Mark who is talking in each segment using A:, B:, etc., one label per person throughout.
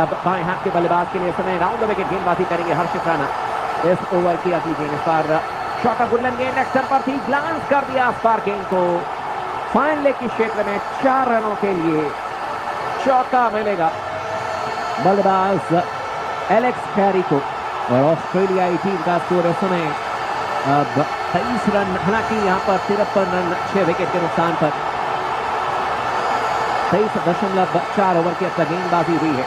A: अब बाएं हाथ के बल्लेबाज के लिए समय राउंड विकेट गेंदबाजी करेंगे हर्षित राणा। इस ओवर की अगली गेंद इस बार शॉट ऑफ गुडलैंड गेंद एक्शन पर थी, ग्लांस कर दिया इस बार गेंद को फाइन लेग के क्षेत्र में 4 रनों के लिए चौका मिलेगा बल्लेबाज एलेक्स कैरी को। और ऑस्ट्रेलियाई टीम का स्कोर इस समय अब 23 रन, हालांकि यहां पर 53 रन 6 विकेट के नुकसान पर 23.4 ओवर की अब तक गेंदबाजी हुई है।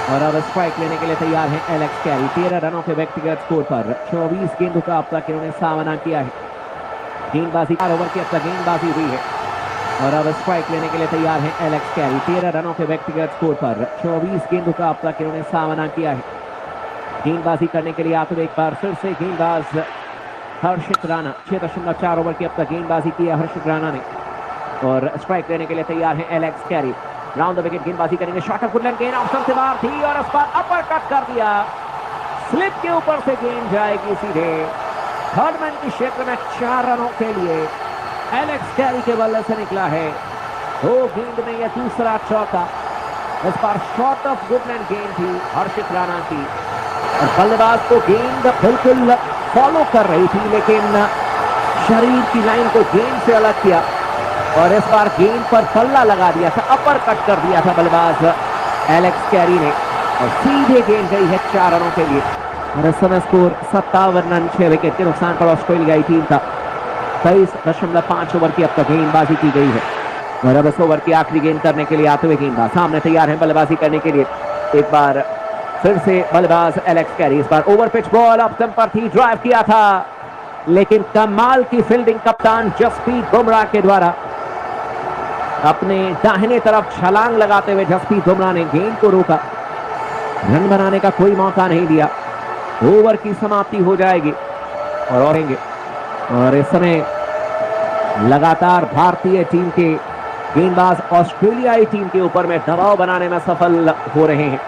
A: और अब स्ट्राइक लेने के लिए तैयार है एलेक्स कैरी। 13 रनों के व्यक्तिगत स्कोर पर 24 गेंदों का अब तक इन्होंने सामना किया है। गेंदबाजी 4 ओवर की अब तक गेंदबाजी हुई है। और अब स्ट्राइक लेने के लिए तैयार है एलेक्स कैरी। 13 रनों के व्यक्तिगत स्कोर पर 24 गेंदों का अब तक इन्होंने सामना किया है। गेंदबाजी करने के लिए आते हुए एक बार फिर से गेंदबाज हर्षित राणा। 6.4 ओवर की अब तक गेंदबाजी की है हर्षित राणा ने। और स्ट्राइक लेने के लिए तैयार है Alex Carey. Round the wicket गेंदबाजी करेंगे, शॉट ऑफ गुडलैंड गेंद ऑप्शन से बाहर थी और इस बार अपर कट कर दिया। स्लिप के ऊपर से गेंद जाएगी सीधे थर्ड मैन के क्षेत्र में 4 रनों के लिए एलेक्स कैरी के बल्ले से निकला है। 2 गेंद में यह दूसरा चौका। इस बार शॉट ऑफ गुडलैंड गेंद थी हर्षित राणा की और बल्लेबाज को गेंद बिल्कुल फॉलो कर रही थी, लेकिन शरीर की लाइन को गेंद से अलग किया और इस बार गेंद पर पल्ला लगा दिया था, अपर कट कर दिया था बल्लेबाज एलेक्स कैरी ने और सीधे गेंद गई है 4 रनों के लिए। और इस समय स्कोर 57 रन 6 विकेट के नुकसान पर ऑस्ट्रेलियाई टीम का 23.5 ओवर की अब तक गेंदबाजी की गई है। और अब इस ओवर की आखिरी गेंद करने के लिए आते हुए गेंदबाज सामने तैयार है बल्लेबाजी करने के लिए। एक बार फिर से बल्लेबाज एलेक्स कैरी। इस बार over pitch ball off stump पर थी, ड्राइव किया था, लेकिन कमाल की फील्डिंग कप्तान जसप्रीत बुमराह के द्वारा। अपने दाहिने तरफ छलांग लगाते हुए जसप्रीत बुमराह ने गेंद को रोका, रन बनाने का कोई मौका नहीं दिया। ओवर की समाप्ति हो जाएगी और इस समय लगातार भारतीय टीम के गेंदबाज ऑस्ट्रेलियाई टीम के ऊपर में दबाव बनाने में सफल हो रहे हैं।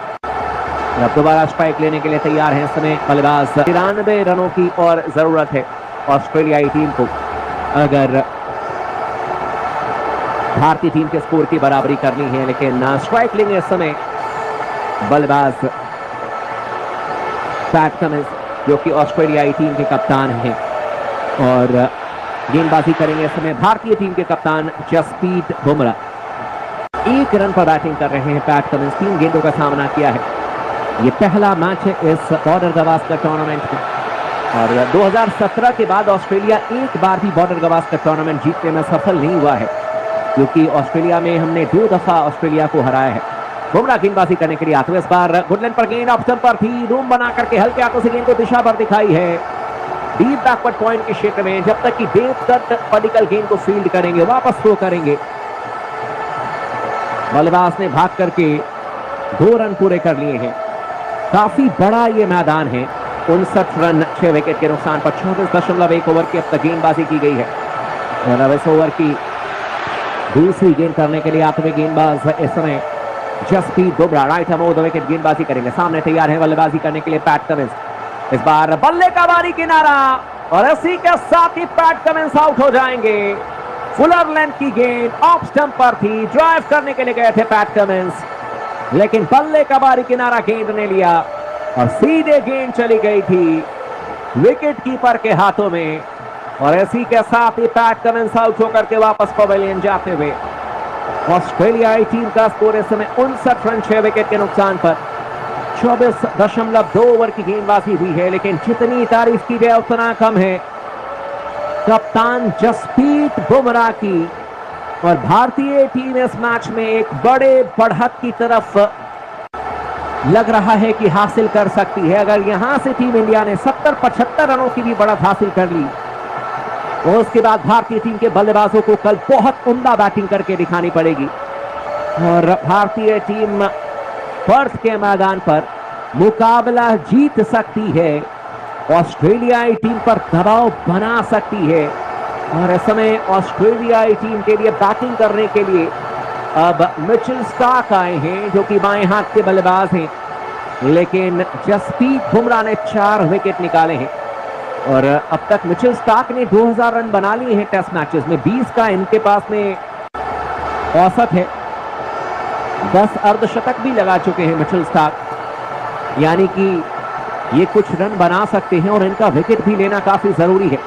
A: अब दोबारा स्ट्राइक लेने के लिए तैयार है इस समय बल्लेबाज। 93 रनों की और जरूरत है ऑस्ट्रेलियाई टीम को अगर भारतीय टीम के स्कोर की बराबरी करनी है, लेकिन स्ट्राइक लेंगे इस समय बल्लेबाज पैट कमिंस जो कि ऑस्ट्रेलियाई टीम के कप्तान हैं और गेंदबाजी करेंगे इस समय भारतीय टीम के कप्तान जसप्रीत बुमराह। 1 रन पर बैटिंग कर रहे हैं पैट कमिंस। 3 गेंदों का सामना किया है। ये पहला मैच है इस बॉर्डर गवास्कर टूर्नामेंट में और 2017 के बाद ऑस्ट्रेलिया एक बार भी बॉर्डर गवास्कर टूर्नामेंट जीतने में सफल नहीं हुआ है, क्योंकि ऑस्ट्रेलिया में हमने 2 दफा ऑस्ट्रेलिया को हराया है। बुमराह गेंदबाजी करने के लिए आते हुए इस बार गुडलैंड पर गेंद ऑप्शन पर थी, रूम बना करके हल्के हाथों से गेंद को दिशा पर दिखाई है डीप बैकवर्ड पॉइंट के क्षेत्र में। जब तक कि देवदत्त पडिक्कल गेंद को फील्ड करेंगे, वापस थ्रो करेंगे। बल्लेबाज ने भाग करके 2 रन पूरे कर लिए हैं। काफी बड़ा ये मैदान है। 59 रन 6 विकेट के नुकसान पर 34.1 ओवर की अब तक गेंदबाजी की गई है। और अब इस ओवर की दूसरी गेंद करने के लिए आते हुए गेंदबाज इस समय Jasprit Bumrah. Right hand over the wicket गेंदबाजी करेंगे। सामने तैयार है बल्लेबाजी करने के लिए पैट कमिंस। इस बार बल्ले का बारी किनारा और इसी के साथ ही पैट कमिंस आउट हो जाएंगे। फुलर लेंथ की गेंद ऑफ स्टंप पर थी, ड्राइव करने के लिए गए थे पैट कमिंस, लेकिन बल्ले का बारी किनारा गेंद ने लिया और सीधे गेंद चली गई थी विकेट कीपर के हाथों में। और इसी के साथ ही पैट कमिंस आउट होकर के वापस पवेलियन जाते हुए ऑस्ट्रेलियाई टीम का स्कोर इस समय 59 रन 6 विकेट के नुकसान पर 24.2 ओवर की गेंदबाजी हुई है, लेकिन जितनी तारीफ की जाए उतना कम है कप्तान जसप्रीत बुमराह की। और भारतीय टीम इस मैच में एक बड़े बढ़त की तरफ लग रहा है कि हासिल कर सकती है। अगर यहां से टीम इंडिया ने 70-75 रनों की भी बढ़त हासिल कर ली और उसके बाद भारतीय टीम के बल्लेबाजों को कल बहुत उम्दा बैटिंग करके दिखानी पड़ेगी और भारतीय टीम पर्थ के मैदान पर मुकाबला जीत सकती है, ऑस्ट्रेलियाई टीम पर दबाव बना सकती है। और इस समय ऑस्ट्रेलियाई टीम के लिए बैटिंग करने के लिए अब मिचेल स्टार्क आए हैं जो कि बाएं हाथ के बल्लेबाज हैं, लेकिन जसप्रीत बुमराह ने 4 विकेट निकाले हैं और अब तक मिचेल स्टार्क ने 2000 रन बना लिए हैं टेस्ट मैचेस में। 20 का इनके पास में औसत है 10 अर्धशतक भी लगा चुके हैं मिचेल स्टार्क, यानी कि ये कुछ रन बना सकते हैं और इनका विकेट भी लेना काफी जरूरी है।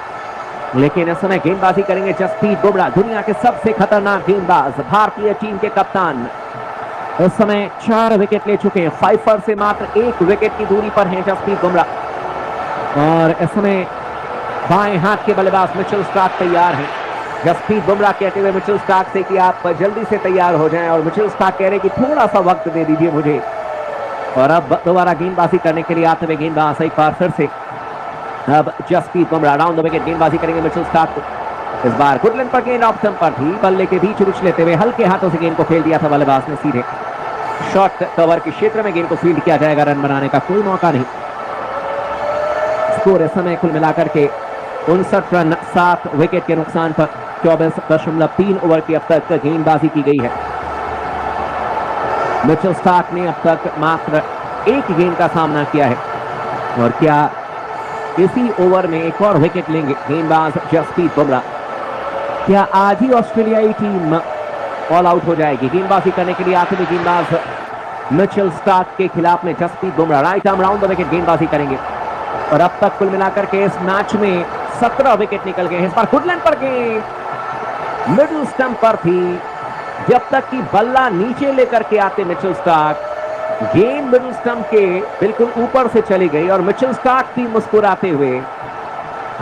A: लेकिन इस समय गेंदबाजी करेंगे जसप्रीत बुमराह, दुनिया के सबसे खतरनाक गेंदबाज, भारतीय टीम के कप्तान। इस समय 4 विकेट ले चुके हैं, 5 से मात्र 1 विकेट की दूरी पर हैं जसप्रीत बुमराह। और इस समय बाएं हाथ के बल्लेबाज मिचेल स्टार्क तैयार हैं। जसप्रीत बुमराह कहते हुए मिचेल स्टार्क से कि आप जल्दी से तैयार हो जाएं, और मिचेल स्टार्क कह रहे कि थोड़ा सा वक्त दे दीजिए मुझे। और अब दोबारा गेंदबाजी करने के लिए आते हुए गेंदबाज एक बार फिर से अब Jasprit Bumrah down the wicket गेंदबाजी करेंगे मिचेल स्टार्क को। इस बार गुडलैंड पर गेंद ऑफ स्टंप पर थी, बल्ले के बीच उछ लेते हुए हल्के हाथों से गेंद को खेल दिया था बल्लेबाज ने सीधे। शॉर्ट कवर के क्षेत्र में गेंद को फील्ड किया जाएगा, रन बनाने का कोई मौका नहीं। स्कोर इस समय कुल मिलाकर के 59 रन 7 विकेट के नुकसान पर 24.3 ओवर की अब तक गेंदबाजी की गई है। मिचेल स्टार्क ने अब तक मात्र 1 गेंद का सामना किया है, और क्या इसी ओवर में एक और विकेट लेंगे गेंदबाज जसप्रीत बुमराह? क्या आज ही ऑस्ट्रेलियाई टीम ऑल आउट हो जाएगी? गेंदबाजी करने के लिए आते हुए गेंदबाज मिचेल स्टार्क के खिलाफ में Jasprit Bumrah right arm round the wicket गेंदबाजी करेंगे। और अब तक कुल मिलाकर के इस मैच में 17 विकेट निकल गए हैं। इस बार गुडलैंड पर गेंद मिडिल स्टंप पर थी, जब तक कि बल्ला नीचे लेकर के आते मिचेल स्टार्क, गेंद मिडिल स्टंप के बिल्कुल ऊपर से चली गई और मिचेल स्टार्क भी मुस्कुराते हुए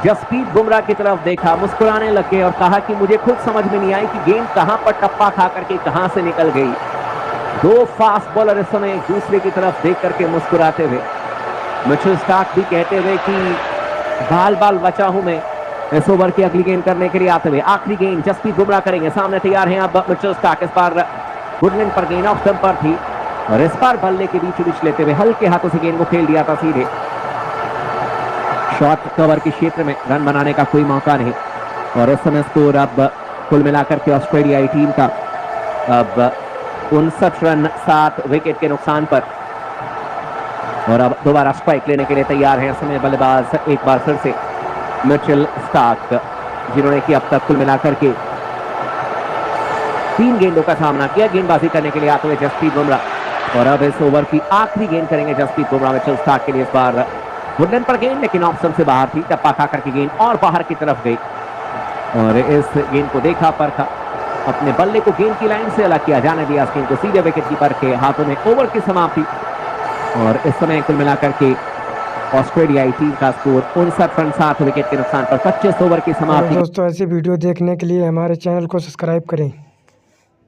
A: जसप्रीत बुमराह की तरफ देखा, मुस्कुराने लगे और कहा कि मुझे खुद समझ में नहीं आई कि गेंद कहां पर टप्पा खा करके कहां से निकल गई। 2 फास्ट बॉलर इस समय एक दूसरे की तरफ देख करके मुस्कुराते हुए, मिचेल स्टार्क भी कहते हुए कि बाल बाल बचा हूं मैं इस ओवर की अगली गेंद करने के लिए आते हुए। आखिरी गेंद जसप्रीत बुमराह करेंगे, सामने तैयार हैं अब मिचेल स्टार्क। इस बार गुडलैंड पर गेंद ऑफ स्टंप पर थी, और इस बार बल्ले के बीच उछ लेते हुए हल्के हाथों से गेंद को खेल दिया था सीधे। शॉर्ट कवर के क्षेत्र में रन बनाने का कोई मौका नहीं, और इस समय स्कोर अब कुल मिलाकर के ऑस्ट्रेलियाई टीम का अब 59 रन 7 विकेट के नुकसान पर। और अब दोबारा स्ट्राइक लेने के लिए तैयार है इस समय बल्लेबाज एक बार फिर से मिचेल स्टार्क, जिन्होंने कि अब तक कुल मिलाकर के 3 गेंदों का सामना किया। गेंदबाजी करने के लिए आते हुए जसप्रीत बुमराह, और अब इस ओवर की आखिरी गेंद करेंगे जसप्रीत बुमराह मिचेल स्टार्क के लिए। इस बार गुडलैंड पर गेंद, लेकिन ऑप्शन से बाहर थी, टप्पा खा करके गेंद और बाहर की तरफ गई, और इस गेंद को देखा परखा, अपने बल्ले को गेंद की लाइन से अलग किया, जाने दिया इस गेंद को सीधे विकेट कीपर के हाथों में। ओवर की समाप्ति, और इस समय कुल मिलाकर के ऑस्ट्रेलियाई टीम का स्कोर 59 रन 7 विकेट के नुकसान पर 25 ओवर की समाप्ति।
B: दोस्तों ऐसी वीडियो देखने के लिए हमारे चैनल को सब्सक्राइब करें।